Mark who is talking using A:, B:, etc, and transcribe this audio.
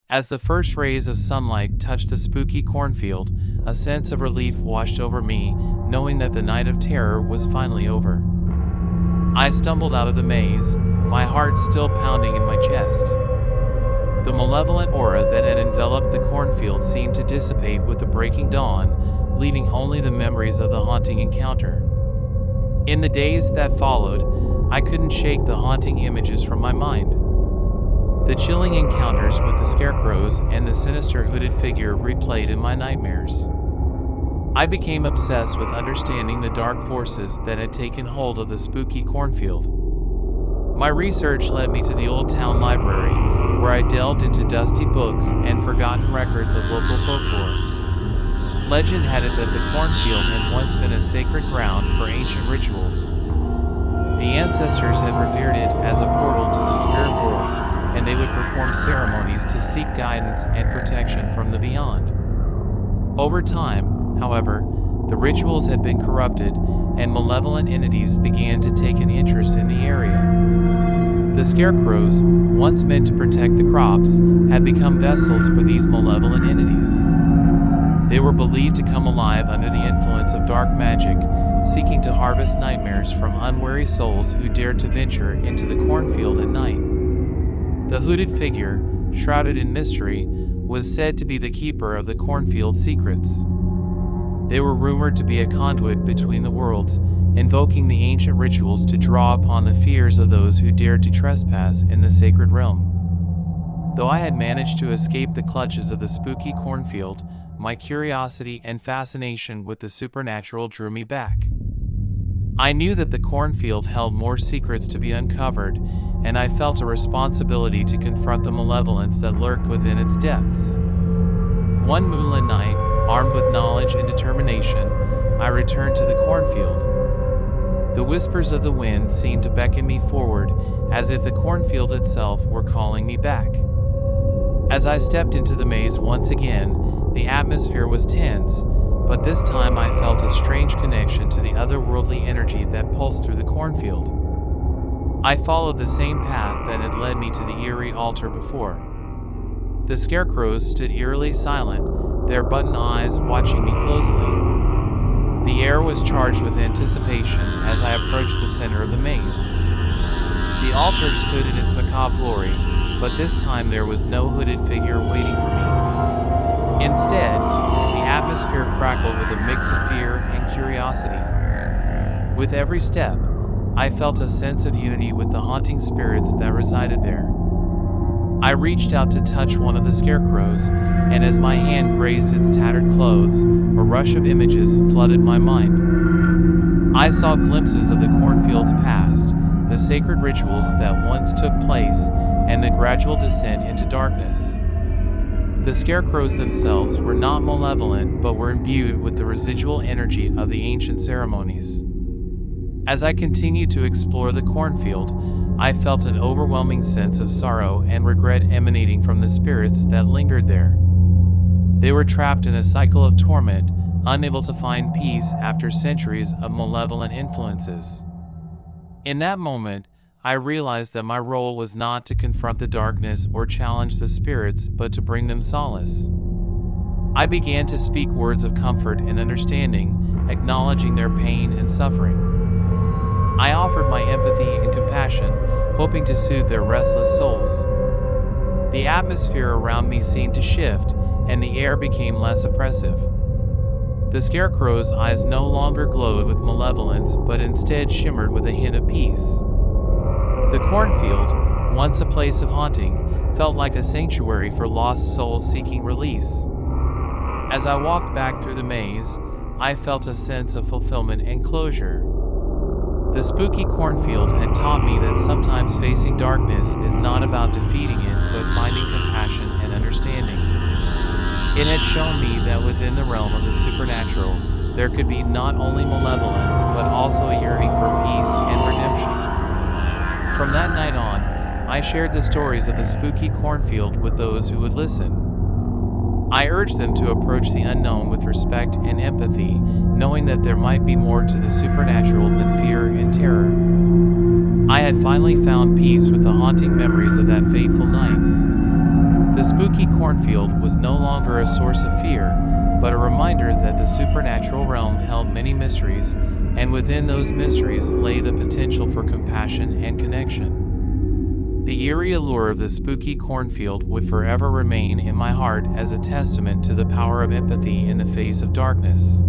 A: As the first rays of sunlight touched the spooky cornfield, a sense of relief washed over me, knowing that the night of terror was finally over. I stumbled out of the maze, my heart still pounding in my chest. The malevolent aura that had enveloped the cornfield seemed to dissipate with the breaking dawn, leaving only the memories of the haunting encounter. In the days that followed, I couldn't shake the haunting images from my mind. The chilling encounters with the scarecrows and the sinister hooded figure replayed in my nightmares. I became obsessed with understanding the dark forces that had taken hold of the spooky cornfield. My research led me to the old town library, where I delved into dusty books and forgotten records of local folklore. Legend had it that the cornfield had once been a sacred ground for ancient rituals. The ancestors had revered it as a portal to the spirit world, and they would perform ceremonies to seek guidance and protection from the beyond. Over time, however, the rituals had been corrupted, and malevolent entities began to take an interest in the area. The scarecrows, once meant to protect the crops, had become vessels for these malevolent entities. They were believed to come alive under the influence of dark magic, seeking to harvest nightmares from unwary souls who dared to venture into the cornfield at night. The hooded figure, shrouded in mystery, was said to be the keeper of the cornfield's secrets. They were rumored to be a conduit between the worlds, invoking the ancient rituals to draw upon the fears of those who dared to trespass in the sacred realm. Though I had managed to escape the clutches of the spooky cornfield, my curiosity and fascination with the supernatural drew me back. I knew that the cornfield held more secrets to be uncovered, and I felt a responsibility to confront the malevolence that lurked within its depths. One moonlit night, armed with knowledge and determination, I returned to the cornfield. The whispers of the wind seemed to beckon me forward, as if the cornfield itself were calling me back. As I stepped into the maze once again, the atmosphere was tense, but this time I felt a strange connection to the otherworldly energy that pulsed through the cornfield. I followed the same path that had led me to the eerie altar before. The scarecrows stood eerily silent, their button eyes watching me closely. The air was charged with anticipation as I approached the center of the maze. The altar stood in its macabre glory, but this time there was no hooded figure waiting for me. Instead, the atmosphere crackled with a mix of fear and curiosity. With every step, I felt a sense of unity with the haunting spirits that resided there. I reached out to touch one of the scarecrows, and as my hand grazed its tattered clothes, a rush of images flooded my mind. I saw glimpses of the cornfield's past, the sacred rituals that once took place, and the gradual descent into darkness. The scarecrows themselves were not malevolent, but were imbued with the residual energy of the ancient ceremonies. As I continued to explore the cornfield, I felt an overwhelming sense of sorrow and regret emanating from the spirits that lingered there. They were trapped in a cycle of torment, unable to find peace after centuries of malevolent influences. In that moment, I realized that my role was not to confront the darkness or challenge the spirits, but to bring them solace. I began to speak words of comfort and understanding, acknowledging their pain and suffering. I offered my empathy and compassion, hoping to soothe their restless souls. The atmosphere around me seemed to shift, and the air became less oppressive. The scarecrow's eyes no longer glowed with malevolence, but instead shimmered with a hint of peace. The cornfield, once a place of haunting, felt like a sanctuary for lost souls seeking release. As I walked back through the maze, I felt a sense of fulfillment and closure. The spooky cornfield had taught me that sometimes facing darkness is not about defeating it, but finding compassion and understanding. It had shown me that within the realm of the supernatural, there could be not only malevolence, but also a yearning for peace and redemption. From that night on, I shared the stories of the spooky cornfield with those who would listen. I urged them to approach the unknown with respect and empathy, knowing that there might be more to the supernatural than fear and terror. I had finally found peace with the haunting memories of that fateful night. The spooky cornfield was no longer a source of fear, but a reminder that the supernatural realm held many mysteries, and within those mysteries lay the potential for compassion and connection. The eerie allure of the spooky cornfield would forever remain in my heart as a testament to the power of empathy in the face of darkness.